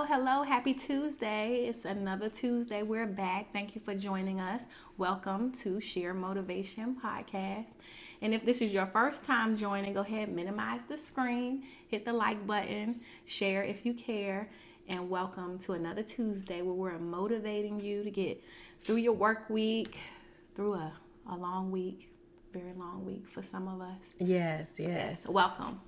Hello. Happy Tuesday. It's another Tuesday. We're back. Thank you for joining us. Welcome to Sheer Motivation Podcast. And if this is your first time joining, go ahead, minimize the screen, hit the like button, share if you care, and welcome to another Tuesday where we're motivating you to get through your work week, through a long week, very long week for some of us. Yes. Welcome.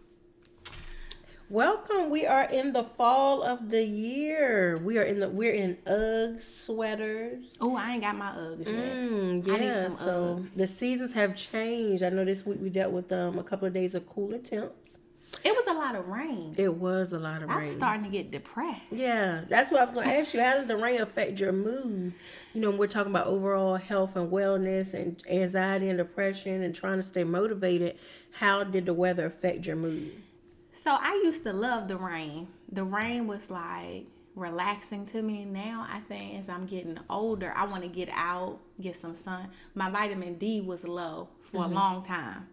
Welcome. We are in the fall of the year. We're in Ugg sweaters. Oh, I ain't got my Uggs yet. Yeah. I need some Uggs. The seasons have changed. I know this week we dealt with a couple of days of cooler temps. It was a lot of rain. It was a lot of rain. I'm starting to get depressed. Yeah, that's what I was going to ask you. How does the rain affect your mood? You know, we're talking about overall health and wellness and anxiety and depression and trying to stay motivated. How did the weather affect your mood? So I used to love the rain. The rain was like relaxing to me. Now I think as I'm getting older, I want to get out, get some sun. My vitamin D was low for a long time.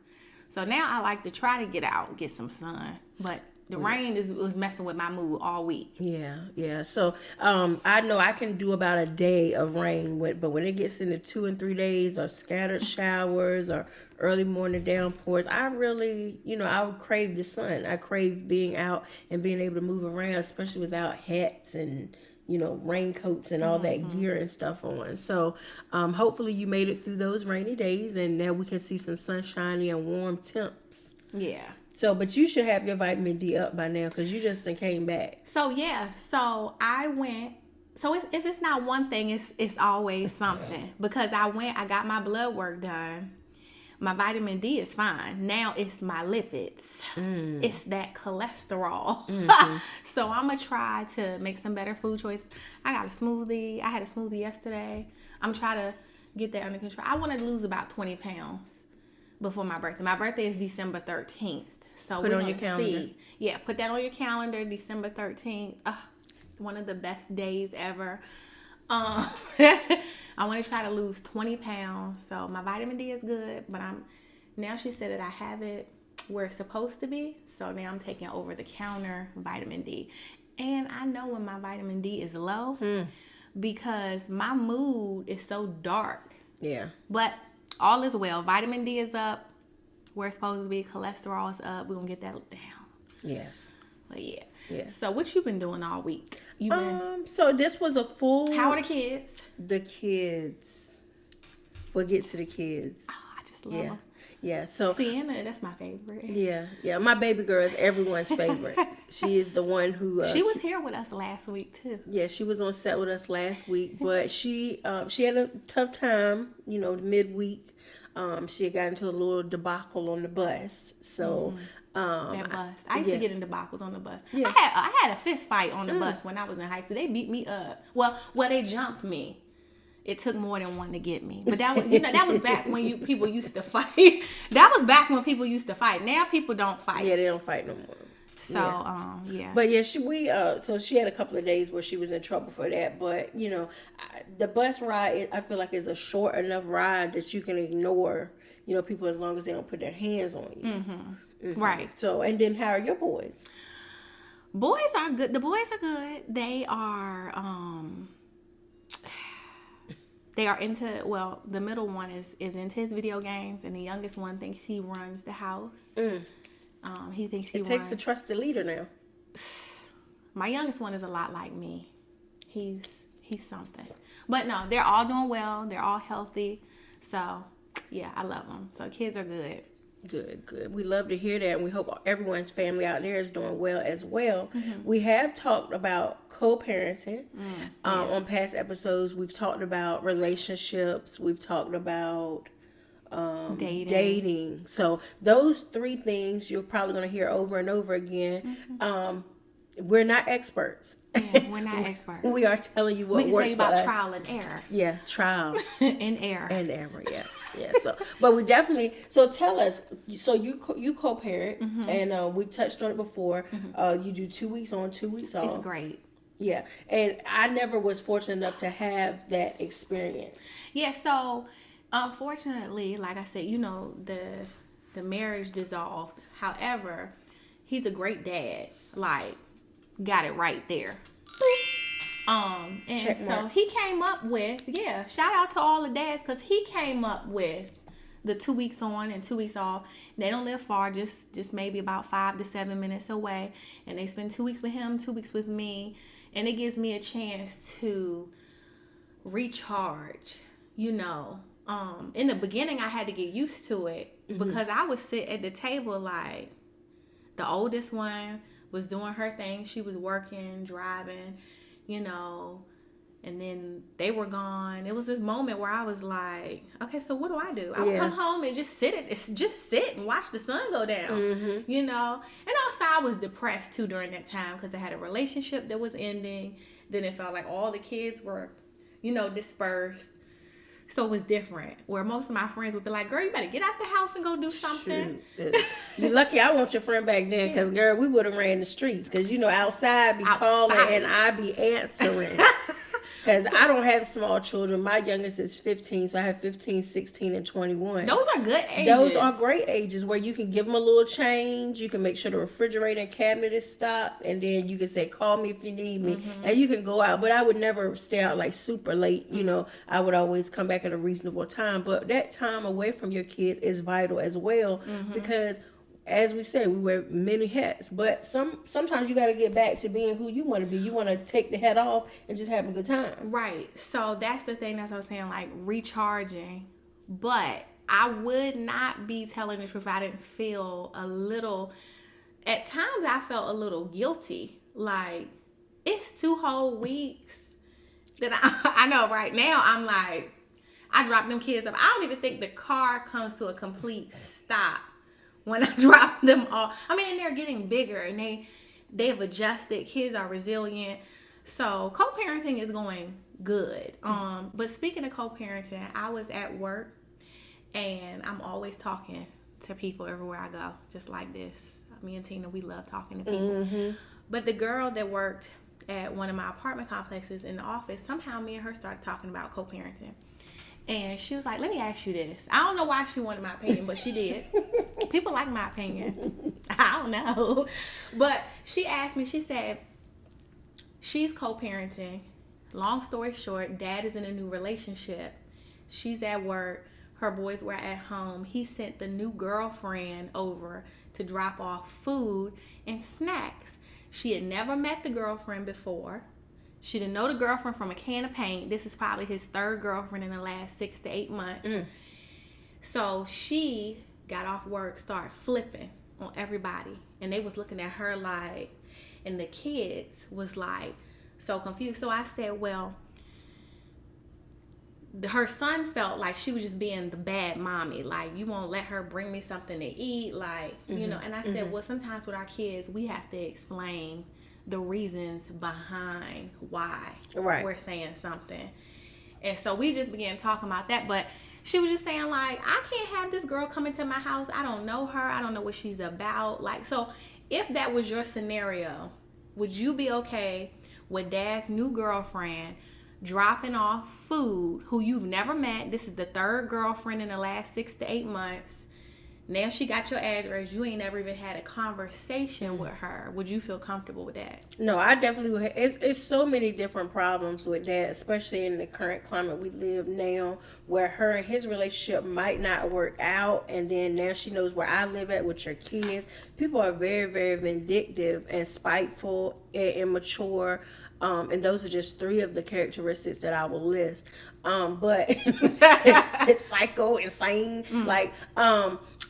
So now I like to try to get out, get some sun. But the rain was messing with my mood all week. Yeah. So I know I can do about a day of rain, but when it gets into 2 and 3 days of scattered showers or early morning downpours, I really, I would crave the sun. I crave being out and being able to move around, especially without hats and raincoats and all that gear and stuff on. So hopefully you made it through those rainy days and now we can see some sunshiny and warm temps. Yeah. So, but you should have your vitamin D up by now because you just came back. So I went. So if it's not one thing, it's always something. Because I got my blood work done. My vitamin D is fine. Now it's my lipids. It's that cholesterol. So I'm going to try to make some better food choices. I got a smoothie. I had a smoothie yesterday. I'm trying to get that under control. I want to lose about 20 pounds before my birthday. My birthday is December 13th. So put it on your calendar. Yeah, put that on your calendar, December 13th. One of the best days ever. I want to try to lose 20 pounds. So my vitamin D is good, but now she said that I have it where it's supposed to be. So now I'm taking over the counter vitamin D. And I know when my vitamin D is low because my mood is so dark. Yeah. But all is well. Vitamin D is up where it's supposed to be. Cholesterol is up. We're going to get that down. Yes. But yeah. Yeah. So what you been doing all week? So this was a full... How are the kids? The kids. We'll get to the kids. Oh, I just love them. Yeah, so... Sienna, that's my favorite. Yeah. My baby girl is everyone's favorite. She is the one who... she was here with us last week, too. Yeah, she was on set with us last week, but she had a tough time, midweek. She had got into a little debacle on the bus, so... That bus. I used to get in debacles on the bus. Yeah. I had a fist fight on the bus when I was in high school. They beat me up. Well, they jumped me. It took more than one to get me. But that was, that was back when people used to fight. That was back when people used to fight. Now people don't fight. Yeah, they don't fight no more. So, yeah. But yeah, so she had a couple of days where she was in trouble for that. But, the bus ride, I feel like is a short enough ride that you can ignore, people as long as they don't put their hands on you. Right. So, and then how are your boys? Boys are good. The boys are good. They are into, the middle one is into his video games, and the youngest one thinks he runs the house. He thinks he runs. It takes a trusted leader now. My youngest one is a lot like me. He's something. But no, they're all doing well. They're all healthy. So, yeah, I love them. So kids are good. Good. We love to hear that, and we hope everyone's family out there is doing well as well. We have talked about co-parenting on past episodes. We've talked about relationships. We've talked about dating. So those 3 things you're probably going to hear over and over again. We're not experts. Yeah, we're not experts. We are telling you what works for us. We can tell you about trial and error. Yeah, trial and error. And error, yeah. So, but we definitely. So tell us. So you co-parent, and we've touched on it before. You do 2 weeks on, 2 weeks off. It's great. Yeah, and I never was fortunate enough to have that experience. Yeah. So, unfortunately, like I said, the marriage dissolved. However, he's a great dad. Like, got it right there. And Check so mark. he came up with, shout out to all the dads, because he came up with the 2 weeks on and 2 weeks off. They don't live far, just maybe about 5 to 7 minutes away. And they spend 2 weeks with him, 2 weeks with me. And it gives me a chance to recharge, In the beginning, I had to get used to it because I would sit at the table like the oldest one was doing her thing. She was working, driving, and then they were gone. It was this moment where I was like, okay, so what do? I would come home and just sit and watch the sun go down, And also I was depressed too during that time because I had a relationship that was ending. Then it felt like all the kids were, dispersed. So it was different. Where most of my friends would be like, girl, you better get out the house and go do something. You're lucky I want your friend back then because, girl, we would have ran the streets because, outside be calling and I be answering. Because I don't have small children. My youngest is 15, so I have 15, 16, and 21. Those are good ages. Those are great ages where you can give them a little change. You can make sure the refrigerator and cabinet is stocked. And then you can say, call me if you need me. And you can go out. But I would never stay out like super late. I would always come back at a reasonable time. But that time away from your kids is vital as well because as we said, we wear many hats, but sometimes you got to get back to being who you want to be. You want to take the hat off and just have a good time. Right. So that's the thing. That's what I was saying, like recharging. But I would not be telling the truth. I didn't feel at times I felt a little guilty. Like, it's 2 whole weeks that I know right now I'm like, I dropped them kids off. I don't even think the car comes to a complete stop when I drop them off. I mean, they're getting bigger and they've adjusted. Kids are resilient. So co-parenting is going good. But speaking of co-parenting, I was at work and I'm always talking to people everywhere I go, just like this. Me and Tina, we love talking to people. But the girl that worked at one of my apartment complexes in the office, somehow me and her started talking about co-parenting. And she was like, let me ask you this. I don't know why she wanted my opinion, but she did. People like my opinion. I don't know. But she asked me, she said, she's co-parenting. Long story short, dad is in a new relationship. She's at work. Her boys were at home. He sent the new girlfriend over to drop off food and snacks. She had never met the girlfriend before. She didn't know the girlfriend from a can of paint. This is probably his 3rd girlfriend in the last 6 to 8 months. So she got off work, started flipping on everybody. And they was looking at her like, and the kids was like so confused. So I said, well, her son felt like she was just being the bad mommy. Like, you won't let her bring me something to eat. Like, and I said, well, sometimes with our kids, we have to explain the reasons behind why we're saying something. And so we just began talking about that. But she was just saying, like, I can't have this girl come into my house. I don't know her. I don't know what she's about. Like, so if that was your scenario, would you be okay with dad's new girlfriend dropping off food who you've never met? This is the 3rd girlfriend in the last 6 to 8 months. Now she got your address. You ain't never even had a conversation with her. Would you feel comfortable with that? No, I definitely would. It's so many different problems with that, especially in the current climate we live now, where her and his relationship might not work out, and then now she knows where I live at with your kids. People are very, very vindictive and spiteful and immature. And those are just 3 of the characteristics that I will list. But it's psycho, insane.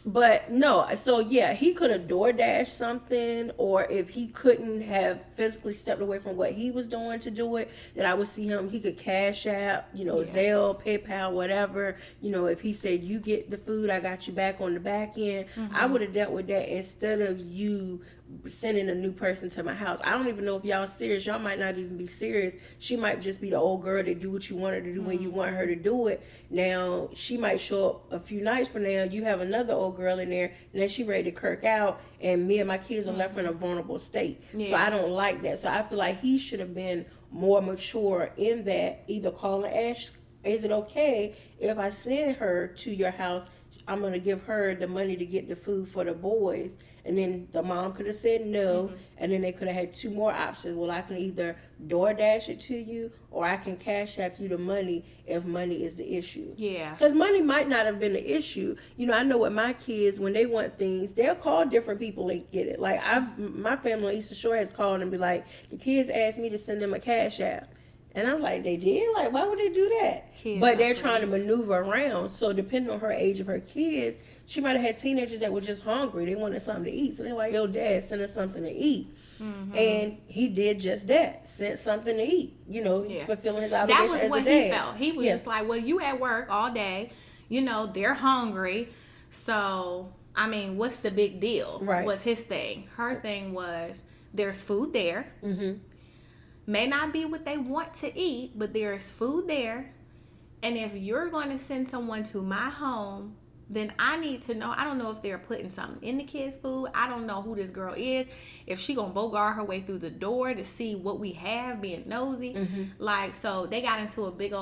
But no. So yeah, he could have DoorDash something, or if he couldn't have physically stepped away from what he was doing to do it, then I would see him. He could Cash App, Zelle, PayPal, whatever. If he said, you get the food, I got you back on the back end. I would have dealt with that instead of you sending a new person to my house. I don't even know if y'all serious. Y'all might not even be serious. She might just be the old girl that do what you want her to do when you want her to do it. Now she might show up a few nights from now. You have another old girl in there, and then she ready to kirk out, and me and my kids are left in a vulnerable state. So I don't like that. So I feel like he should have been more mature in that. Either call and ask, is it okay if I send her to your house? I'm going to give her the money to get the food for the boys. And then the mom could have said no, and then they could have had two more options. Well, I can either DoorDash it to you, or I can Cash App you the money if money is the issue. Yeah. Because money might not have been the issue. You know, I know with my kids, when they want things, they'll call different people and get it. Like, my family on Eastern Shore has called and be like, the kids asked me to send them a Cash App. And I'm like, they did? Like, why would they do that? Kids but they're are trying to crazy. maneuver around. So depending on her age of her kids, she might have had teenagers that were just hungry. They wanted something to eat. So they're like, yo, Dad, send us something to eat. And he did just that. Sent something to eat. You know, he's fulfilling his That obligation was as what a dad. he felt. He was just like, well, you at work all day. You know, they're hungry. So, I mean, what's the big deal? Right. Was his thing. Her thing was, there's food there. Mm-hmm. May not be what they want to eat, but there's food there. And if you're going to send someone to my home, then I need to know. I don't know if they're putting something in the kids' food. I don't know who this girl is. If she going to bogart her way through the door to see what we have, being nosy. Like, so they got into a big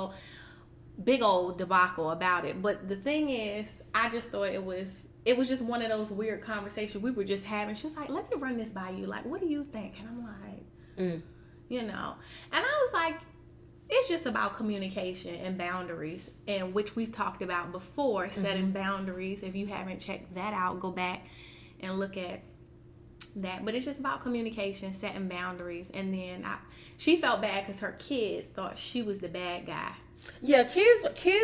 old debacle about it. But the thing is, I just thought it was just one of those weird conversations we were just having. She was like, let me run this by you. Like, what do you think? And I'm like, you know. And I was like, it's just about communication and boundaries, and which we've talked about before, setting boundaries. If you haven't checked that out, go back and look at that. But it's just about communication, setting boundaries. And then she felt bad because her kids thought she was the bad guy. Yeah, kids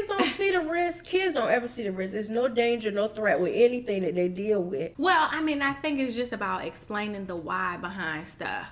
don't see the risk. Kids don't ever see the risk. There's no danger, no threat with anything that they deal with. Well, I mean, I think it's just about explaining the why behind stuff.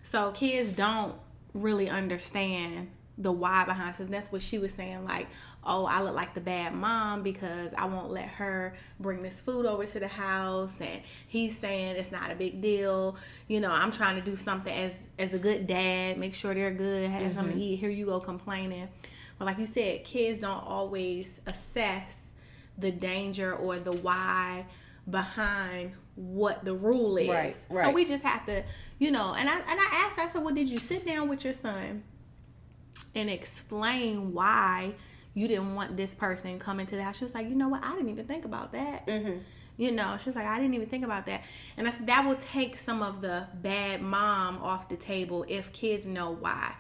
So kids don't really understand the why behind stuff. That's what she was saying, like, oh, I look like the bad mom because I won't let her bring this food over to the house, and he's saying it's not a big deal. You know, I'm trying to do something as a good dad, make sure they're good, have something to eat. Here you go complaining. But like you said, kids don't always assess the danger or the why behind what the rule is. Right. So we just have to, you know, and I asked her, I said, well, did you sit down with your son and explain why you didn't want this person coming to the house? She was like, you know what? I didn't even think about that. You know, she was like, I didn't even think about that. And I said, that will take some of the bad mom off the table if kids know why.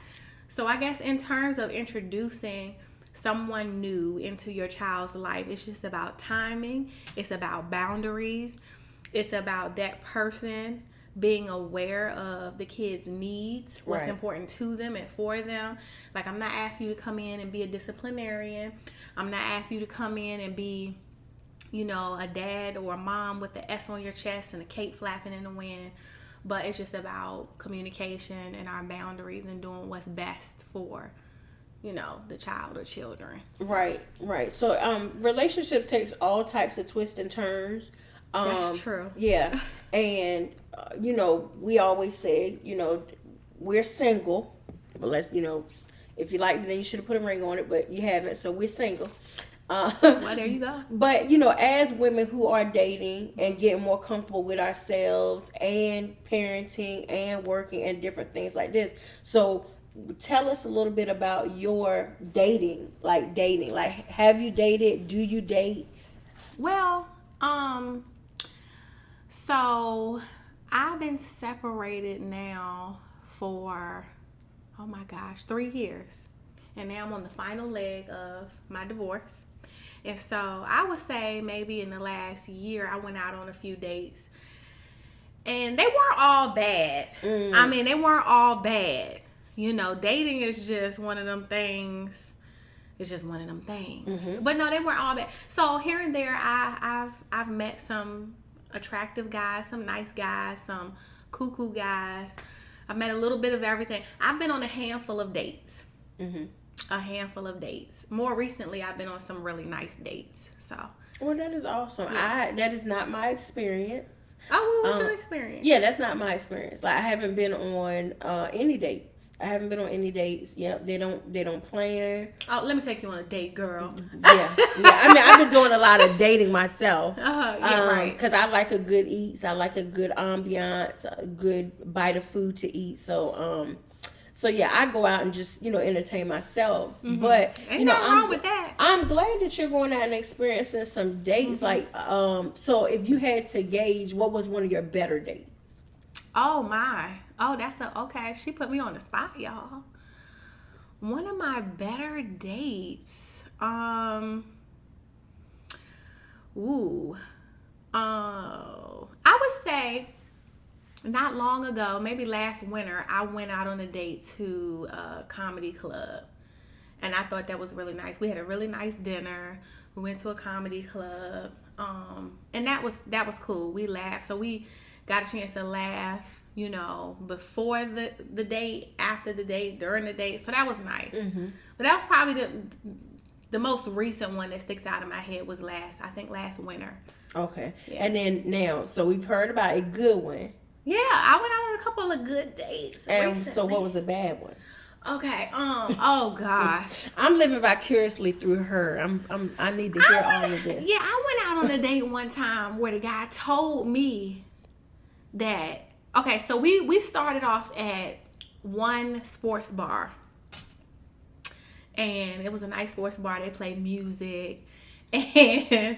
So I guess in terms of introducing someone new into your child's life, it's just about timing. It's about boundaries. It's about that person being aware of the kids' needs, what's important to them and for them. Like, I'm not asking you to come in and be a disciplinarian. I'm not asking you to come in and be, you know, a dad or a mom with the S on your chest and a cape flapping in the wind. But it's just about communication and our boundaries and doing what's best for, you know, the child or children. Right. So relationships takes all types of twists and turns. That's true. Yeah. And, you know, we always say, you know, we're single. But let's, you know, if you liked it, then you should have put a ring on it, but you haven't. So we're single. Well, there you go. But, you know, as women who are dating and getting more comfortable with ourselves and parenting and working and different things like this. So tell us a little bit about your dating. Like, have you dated? Do you date? Well, so I've been separated now for, 3 years. And now I'm on the final leg of my divorce. And so I would say maybe in the last year, I went out on a few dates. And they weren't all bad. I mean, they weren't all bad. You know, dating is just one of them things. It's just one of them things. But no, they weren't all bad. So here and there, I've met some attractive guys, some nice guys, some cuckoo guys. I've met a little bit of everything. I've been on a handful of dates. A handful of dates. More recently, I've been on some really nice dates. So, well, that is awesome. That is not my experience. Oh, what was your experience? Yeah, that's not my experience. Like, I haven't been on any dates. Yep, they don't plan. Oh, let me take you on a date, girl. Yeah. I mean, I've been doing a lot of dating myself. Right. Because I like a good eats. I like a good ambiance, a good bite of food to eat. So, So yeah, I go out and just, entertain myself. But Ain't nothing wrong with that. I'm glad that you're going out and experiencing some dates. Like, so if you had to gauge, what was one of your better dates? Oh my. Oh, okay. She put me on the spot, y'all. One of my better dates. I would say not long ago, maybe last winter, I went out on a date to a comedy club. And I thought that was really nice. We had a really nice dinner. We went to a comedy club. And that was cool. We laughed. So we got a chance to laugh, before the date, after the date, during the date. So that was nice. But that was probably the most recent one that sticks out in my head was last winter. Okay. Yeah. And then now, so we've heard about a good one. Yeah, I went out on a couple of good dates. And recently. So what was a bad one? Okay. Oh gosh. I'm living vicariously through her. I need to hear all of this. Yeah, I went out on a date one time where the guy told me that. Okay, so we started off at one sports bar, and it was a nice sports bar. They played music, and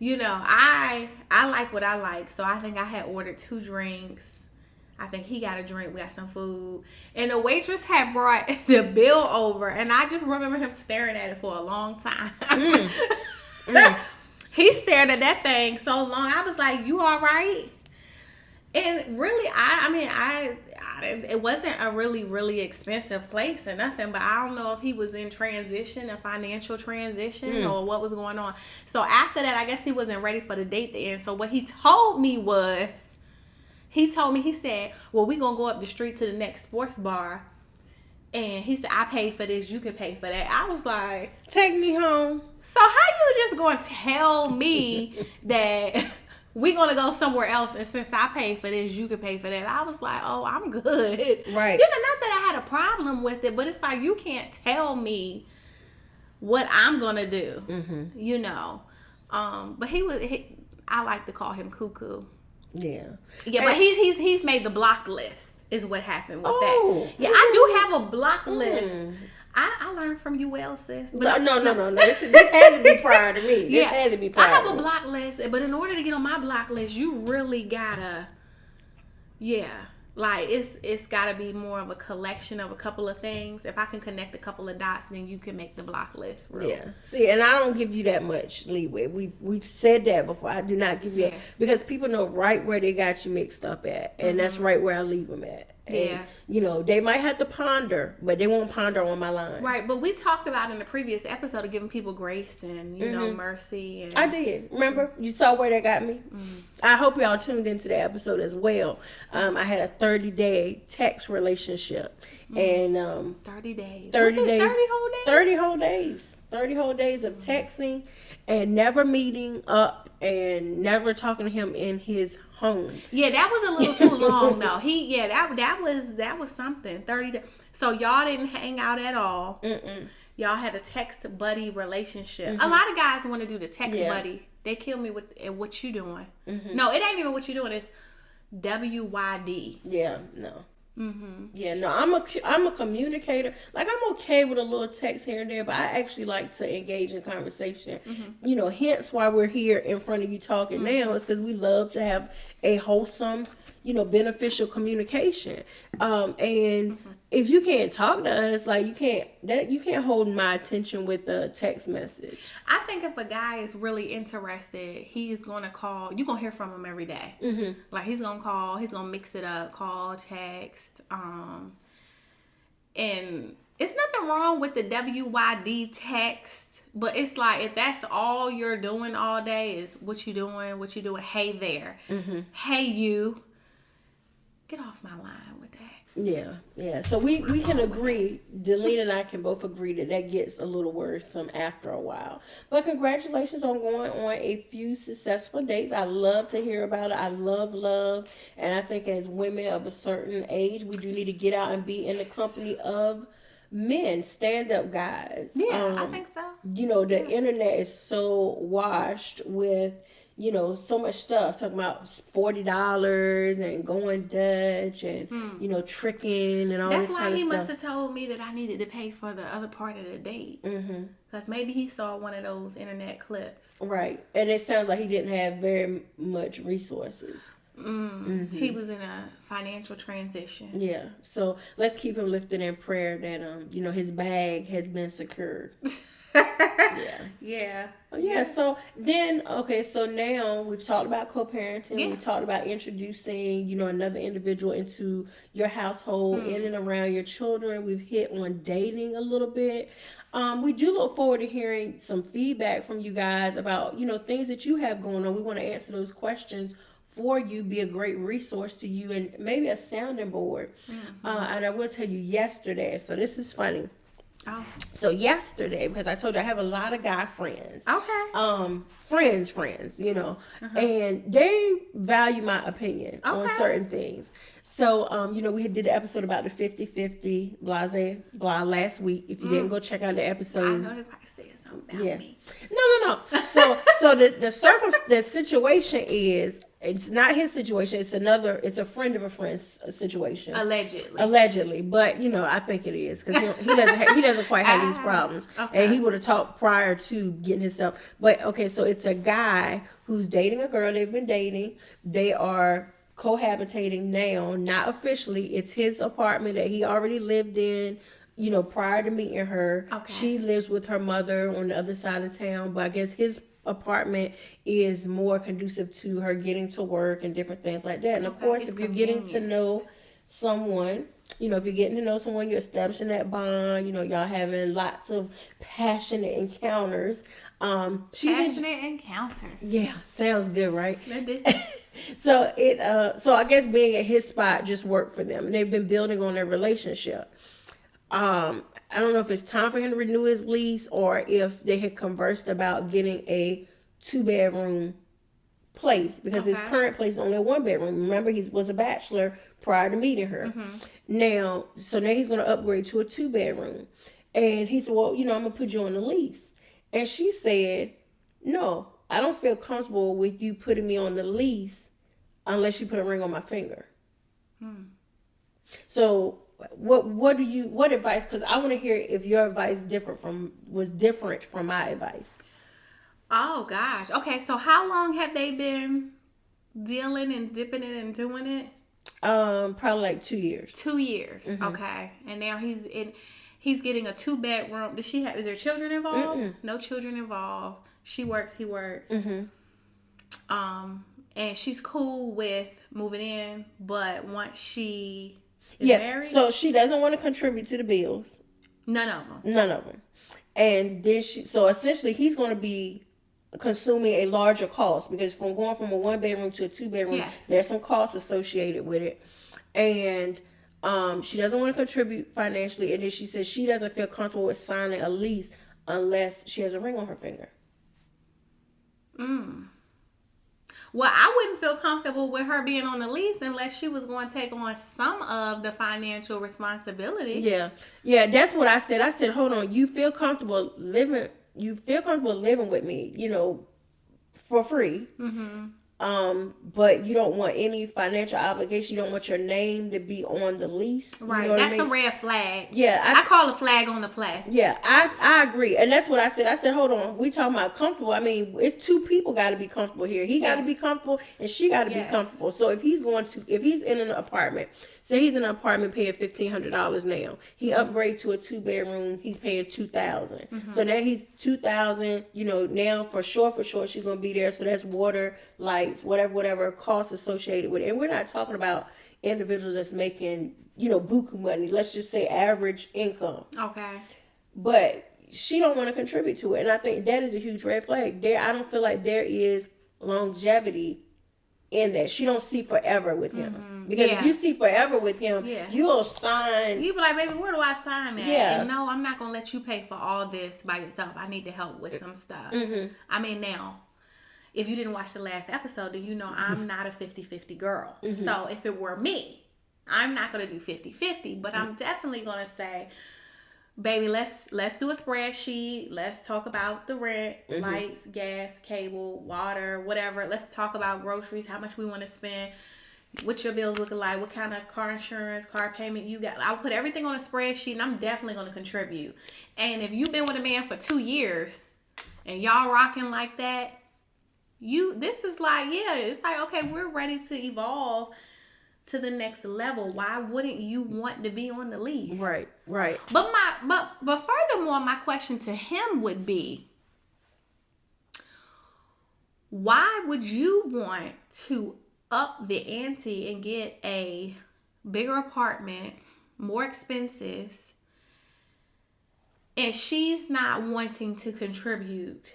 I like what I like. So I think I had ordered 2 drinks. I think he got a drink. We got some food. And the waitress had brought the bill over. And I just remember him staring at it for a long time. He stared at that thing so long. I was like, you all right? And really, it wasn't a really, really expensive place or nothing, but I don't know if he was in transition, a financial transition, or what was going on. So after that, I guess he wasn't ready for the date to end. So what he told me, he said, well, we going to go up the street to the next sports bar. And he said, I paid for this, you can pay for that. I was like, take me home. So how you just going to tell me that we going to go somewhere else, and since I paid for this, you can pay for that? I was like, oh, I'm good. Right. Not that I had a problem with it, but it's like, you can't tell me what I'm going to do, But I like to call him cuckoo. Yeah. Yeah, but he's made the block list is what happened with that. Yeah, I do have a block list. I learned from you well, sis. But no. This had to be prior to me. This had to be prior. I have a block list, but in order to get on my block list, you really gotta, like it's gotta be more of a collection of a couple of things. If I can connect a couple of dots, then you can make the block list. Yeah. See, and I don't give you that much leeway. We've said that before. I do not give you because people know right where they got you mixed up at, and that's right where I leave them at. And, they might have to ponder, but they won't ponder on my line. Right, but we talked about in the previous episode of giving people grace and, mercy. And I did. Remember? You saw where that got me? I hope y'all tuned into the episode as well. I had a 30-day text relationship. And 30 days. 30 days. 30 whole days? 30 whole days. 30 whole days of texting and never meeting up and never talking to him in his home. Yeah, that was a little too long though. That was something. 30 days. So y'all didn't hang out at all. Y'all had a text buddy relationship. A lot of guys want to do the text buddy. They kill me with what you doing. No, it ain't even what you doing. It's WYD. Yeah, no. Yeah, no, I'm a communicator. Like, I'm okay with a little text here and there, but I actually like to engage in conversation. Hence why we're here in front of you talking now is because we love to have a wholesome, beneficial communication. And if you can't talk to us, like you can't hold my attention with a text message. I think if a guy is really interested, he's gonna call. You're gonna hear from him every day. Like he's gonna call. He's gonna mix it up. Call, text. And it's nothing wrong with the WYD text, but it's like if that's all you're doing all day is what you doing. Hey there. Hey you. Get off my line with that. Yeah. So we can agree, Delene and I can both agree that gets a little worrisome after a while. But congratulations on going on a few successful dates. I love to hear about it. I love. And I think as women of a certain age, we do need to get out and be in the company of men, stand-up guys. Yeah, I think so. The internet is so washed with you know, so much stuff talking about $40 and going Dutch and you know, tricking and all That's this why kind of he stuff. must have told me that I needed to pay for the other part of the date. Because maybe he saw one of those internet clips. Right, and it sounds like he didn't have very much resources. He was in a financial transition. Yeah, so let's keep him lifted in prayer that you know, his bag has been secured. Yeah. Yeah, so then, okay, so now we've talked about co-parenting. Yeah. We talked about introducing, you know, another individual into your household, in and around your children. We've hit on dating a little bit. We do look forward to hearing some feedback from you guys about, you know, things that you have going on. We want to answer those questions for you, be a great resource to you, and maybe a sounding board. And I will tell you yesterday, so this is funny. Oh. So yesterday, because I told you I have a lot of guy friends. Okay. Friends, you know, and they value my opinion on certain things. So, you know, we did the episode about the 50-50 blase blah last week. If you didn't go check out the episode. I know they probably said something about me. No. So the situation is, it's not his situation. It's a friend of a friend's situation. Allegedly, but you know, I think it is because he doesn't quite have these problems, and he would have talked prior to getting himself. But okay, so it's a guy who's dating a girl. They've been dating. They are cohabitating now, not officially. It's his apartment that he already lived in, you know, prior to meeting her. She lives with her mother on the other side of town, but I guess his apartment is more conducive to her getting to work and different things like that. And of course, if you're getting to know someone, you know, if you're getting to know someone, you're establishing that bond, you know, y'all having lots of passionate encounters. Passionate encounter. Yeah, sounds good, right? That did. So I guess being at his spot just worked for them, and they've been building on their relationship. I don't know if it's time for him to renew his lease or if they had conversed about getting a 2-bedroom place, because his current place is only a 1-bedroom. Remember, he was a bachelor prior to meeting her. Now he's going to upgrade to a 2-bedroom. And he said, well, you know, I'm going to put you on the lease. And she said, no, I don't feel comfortable with you putting me on the lease unless you put a ring on my finger. So what advice, because I want to hear if your advice was different from my advice. Oh gosh. Okay, so how long have they been dealing and dipping it and doing it? Probably like 2 years. 2 years. Okay. And now he's getting a 2-bedroom. Is there children involved? No children involved. She works, he works. And she's cool with moving in, but once she is married, so she doesn't want to contribute to the bills. None of them. And then so essentially he's going to be consuming a larger cost, because from going from a 1-bedroom to a 2-bedroom, there's some costs associated with it. And she doesn't want to contribute financially, and then she says she doesn't feel comfortable with signing a lease unless she has a ring on her finger. Well, I wouldn't feel comfortable with her being on the lease unless she was going to take on some of the financial responsibility. Yeah, that's what I said. I said, hold on, you feel comfortable living with me, you know, for free. But you don't want any financial obligation. You don't want your name to be on the lease. Right. You know that's a red flag. Yeah. I call a flag on the play. Yeah, I agree. And that's what I said. I said, hold on. We talking about comfortable. I mean, it's two people got to be comfortable here. He got to be comfortable and she got to be comfortable. So if he's in an apartment, say he's in an apartment paying $1,500 now. He upgrades to a 2-bedroom. He's paying $2,000. So now he's $2,000. You know, now for sure she's gonna be there. So that's water, lights, whatever costs associated with it. And we're not talking about individuals that's making, you know, buku money. Let's just say average income. Okay. But she don't want to contribute to it, and I think that is a huge red flag. I don't feel like there is longevity in that. She don't see forever with him, because if you see forever with him, you'll sign. You be like, baby, where do I sign that? Yeah. And no, I'm not gonna let you pay for all this by yourself. I need to help with some stuff. I mean, now, if you didn't watch the last episode, then you know I'm not a 50-50 girl. So if it were me, I'm not going to do 50-50, but I'm definitely going to say, baby, let's do a spreadsheet. Let's talk about the rent, lights, gas, cable, water, whatever. Let's talk about groceries, how much we want to spend, what your bills looking like, what kind of car insurance, car payment you got. I'll put everything on a spreadsheet, and I'm definitely going to contribute. And if you've been with a man for 2 years and y'all rocking like that, this is like, yeah, it's like, okay, we're ready to evolve to the next level. Why wouldn't you want to be on the lease? Right. But furthermore, my question to him would be, why would you want to up the ante and get a bigger apartment, more expenses, and she's not wanting to contribute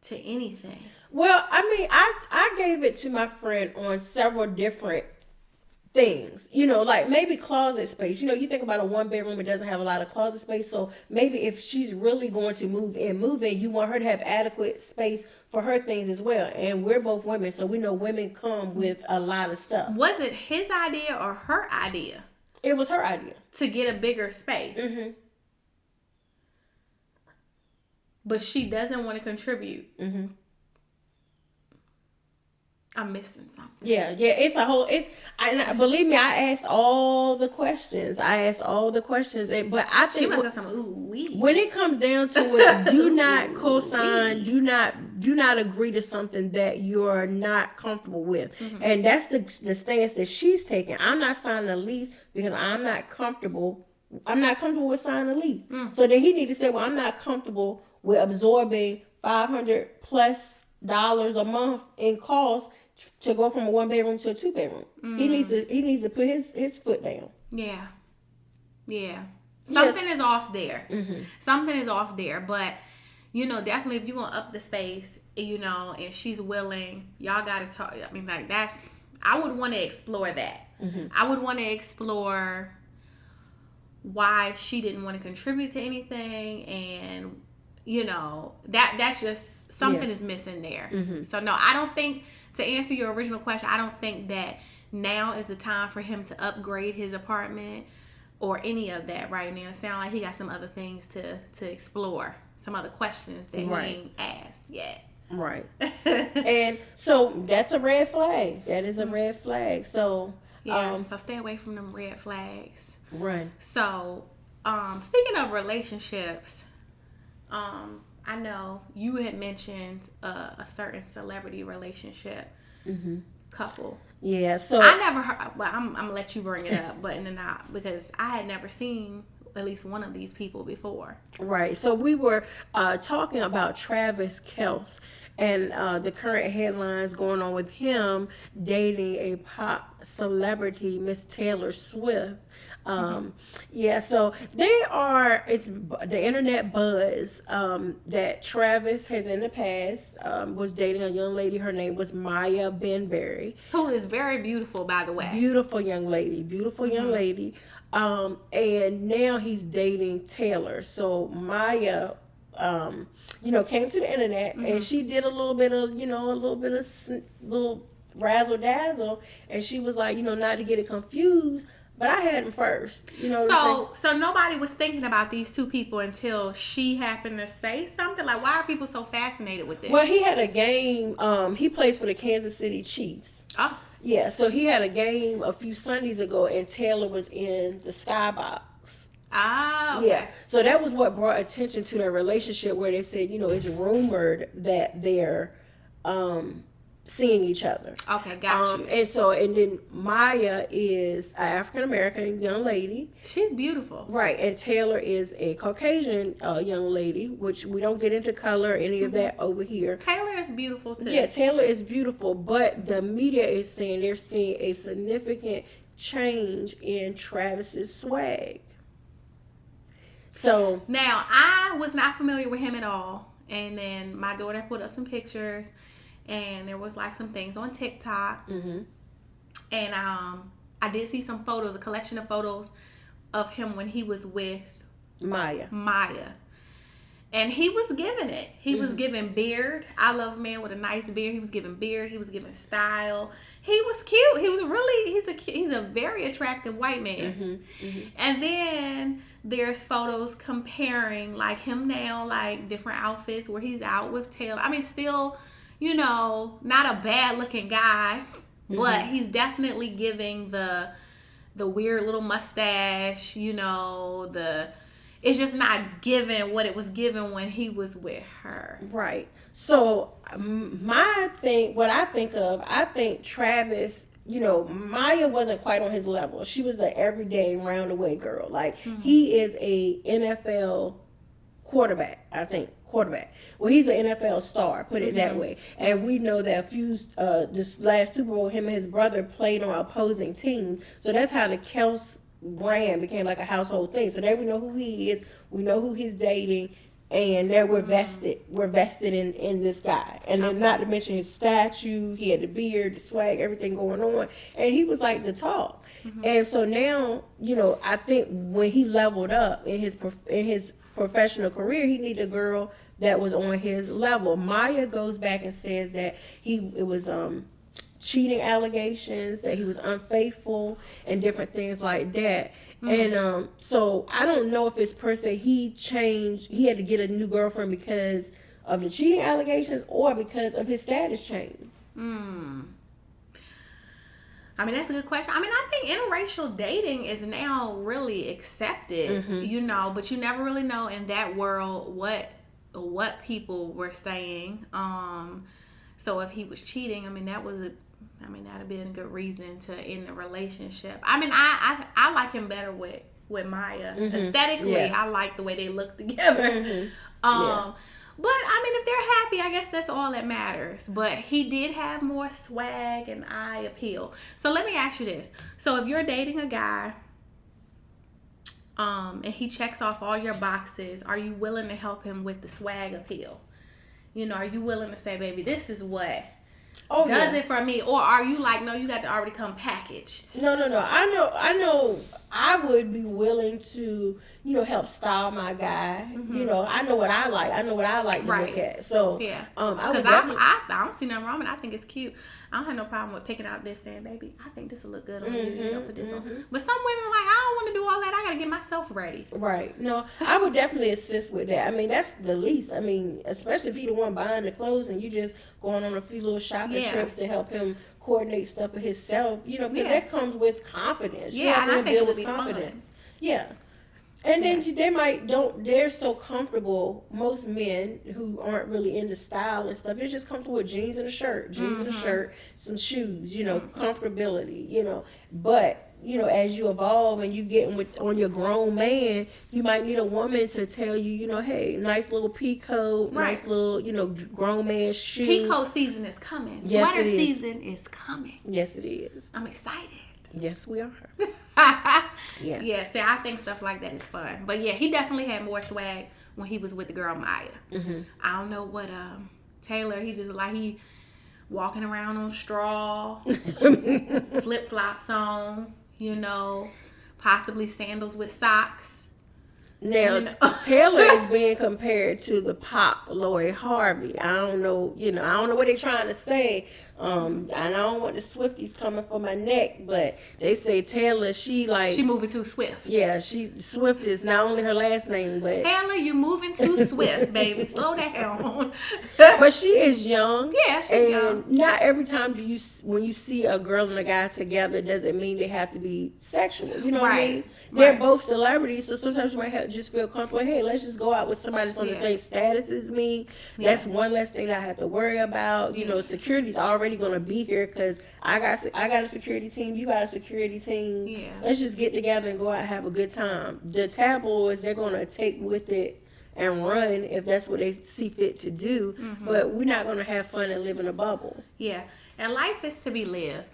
to anything? Well, I mean, I gave it to my friend on several different things, like maybe closet space. You think about a 1-bedroom, it doesn't have a lot of closet space. So maybe if she's really going to move in, you want her to have adequate space for her things as well. And we're both women, so we know women come with a lot of stuff. Was it his idea or her idea? It was her idea. To get a bigger space. Mm-hmm. But she doesn't want to contribute. Mm-hmm. I'm missing something. Yeah, believe me, I asked all the questions. But I think she must have some ooh-wee. When it comes down to it, do not co-sign, do not agree to something that you're not comfortable with. Mm-hmm. And that's the stance that she's taking. I'm not signing a lease because I'm not comfortable with signing a lease. So then he need to say, well, I'm not comfortable with absorbing $500+ a month in costs to go from a 1-bedroom to a 2-bedroom. He needs to put his foot down. Yeah. Something is off there. Mm-hmm. Something is off there. But definitely if you're gonna up the space, and she's willing, y'all gotta talk. I mean, like I would want to explore that. Mm-hmm. I would want to explore why she didn't want to contribute to anything, and that's just something is missing there. Mm-hmm. So no, I don't think, to answer your original question, I don't think that now is the time for him to upgrade his apartment or any of that right now. It sounds like he got some other things to explore, some other questions that he ain't asked yet. Right. And so that's a red flag. That is a red flag. So so stay away from them red flags. Run. So speaking of relationships, I know you had mentioned a certain celebrity relationship couple. Yeah, so I never heard. Well, I'm gonna let you bring it up, but not because I had never seen at least one of these people before. Right. So we were talking about Travis Kelce and the current headlines going on with him dating a pop celebrity, Miss Taylor Swift. Yeah, so it's the internet buzz that Travis has in the past was dating a young lady. Her name was Maya Benberry, who is very beautiful, by the way. Beautiful young lady. And now he's dating Taylor. So Maya, came to the internet and she did a little bit of little razzle dazzle, and she was like, not to get it confused, but I had him first. So nobody was thinking about these two people until she happened to say something. Like, why are people so fascinated with this? Well, he had a game. He plays for the Kansas City Chiefs. Oh. Yeah, so he had a game a few Sundays ago, and Taylor was in the skybox. Ah, okay. Yeah. So that was what brought attention to their relationship, where they said, it's rumored that they're seeing each other. Okay, got you. And then Maya is an African-American young lady. She's beautiful. Right, and Taylor is a Caucasian young lady, which we don't get into color or any of that over here. Taylor is beautiful too. Yeah, Taylor is beautiful, but the media is saying they're seeing a significant change in Travis's swag. So now, I was not familiar with him at all, and then my daughter put up some pictures, and there was like some things on TikTok, and I did see some photos, a collection of photos of him when he was with Maya, and he was giving it. He was giving beard. I love a man with a nice beard. He was giving beard. He was giving style. He was cute. He's he's a very attractive white man. And then there's photos comparing like him now, like different outfits where he's out with Taylor. I mean, still, you know, not a bad looking guy, but he's definitely giving the weird little mustache, you know, it's just not given what it was given when he was with her. Right. So what I think Travis, you know, Maya wasn't quite on his level. She was the everyday round the way girl. Like he is a NFL quarterback, I think. Well, he's an NFL star, put it that way. And we know that this last Super Bowl, him and his brother played on opposing teams. So that's how the Kels brand became like a household thing. So there we know who he is, we know who he's dating, and there we're vested in this guy. And then not to mention his statue, he had the beard, the swag, everything going on, and he was like the talk. And so now, you know, I think when he leveled up in his professional career, he needed a girl that was on his level. Maya goes back and says that it was cheating allegations, that he was unfaithful and different things like that. And so I don't know if it's per se he had to get a new girlfriend because of the cheating allegations or because of his status change. I mean, that's a good question. I mean, I think interracial dating is now really accepted, you know, but you never really know in that world what people were saying. So if he was cheating, I mean, that'd have been a good reason to end the relationship. I mean, I like him better with Maya. Aesthetically, I like the way they look together. But I mean, if they're happy, I guess that's all that matters. But he did have more swag and eye appeal. So let me ask you this. So if you're dating a guy, and he checks off all your boxes, are you willing to help him with the swag appeal? You know, are you willing to say, baby, this is what does it for me? Or are you like, no, you got to already come packaged? No. I know I would be willing to, you know, help style my guy. You know, I know what I like. I know what I like to look at. So, yeah. Because I don't see nothing wrong with it. I think it's cute. I don't have no problem with picking out this saying, baby, I think this will look good on you. You know, put this on. But some women are like, I don't want to do all that. I got to get myself ready. Right. No, I would definitely assist with that. I mean, that's the least. I mean, especially if you're the one buying the clothes and you just going on a few little shopping trips to help him coordinate stuff for himself. You know, because that comes with confidence. Yeah, and I think it would be confidence. fun. Yeah. And then they're so comfortable, most men who aren't really into style and stuff, they're just comfortable with jeans and a shirt, some shoes, you know, comfortability, you know. But, you know, as you evolve and you get on your grown man, you might need a woman to tell you, you know, hey, nice little peacoat, nice little, you know, grown man shoe. Peacoat season is coming. Yes, Sweater season is coming. Yes, it is. I'm excited. Yes, we are. Yeah, see, I think stuff like that is fun. But yeah, he definitely had more swag when he was with the girl Maya. I don't know what Taylor, he just like he walking around on straw, flip-flops on, you know, possibly sandals with socks. Now, Taylor is being compared to the pop Lori Harvey. I don't know, you know, I don't know what they're trying to say. And I don't want the Swifties coming for my neck, but they say Taylor, she moving too swift. Yeah, Swift is not only her last name, but Taylor, you moving too swift, baby. Slow down. But she is young. Yeah, she's and young. Not every time when you see a girl and a guy together doesn't mean they have to be sexual. You know what I mean? They're both celebrities, so sometimes you might just feel comfortable. Hey, let's just go out with somebody that's on the same status as me. That's one less thing that I have to worry about. You know, security's already going to be here because I got a security team. You got a security team. Yeah. Let's just get together and go out and have a good time. The tabloids, they're going to take with it and run if that's what they see fit to do. But we're not going to have fun and live in a bubble. Yeah. And life is to be lived.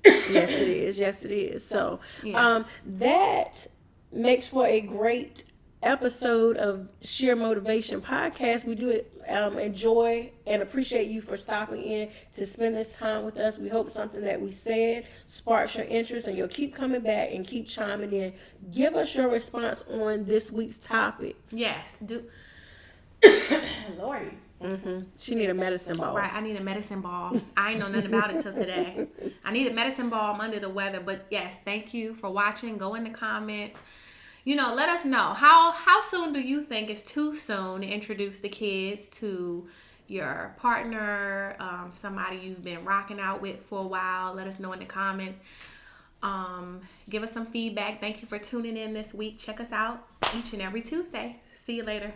Yes, it is. Yes, it is. So that makes for a great episode of Sheer Motivation Podcast. We do enjoy and appreciate you for stopping in to spend this time with us. We hope something that we said sparks your interest and you'll keep coming back and keep chiming in. Give us your response on this week's topics. Yes. Lordy. She need a medicine ball. Right, I need a medicine ball. I ain't know nothing about it till today. I need a medicine ball. I'm under the weather. But yes, thank you for watching. Go in the comments. Let us know. How soon do you think is too soon to introduce the kids to your partner, somebody you've been rocking out with for a while? Let us know in the comments. Give us some feedback. Thank you for tuning in this week. Check us out each and every Tuesday. See you later.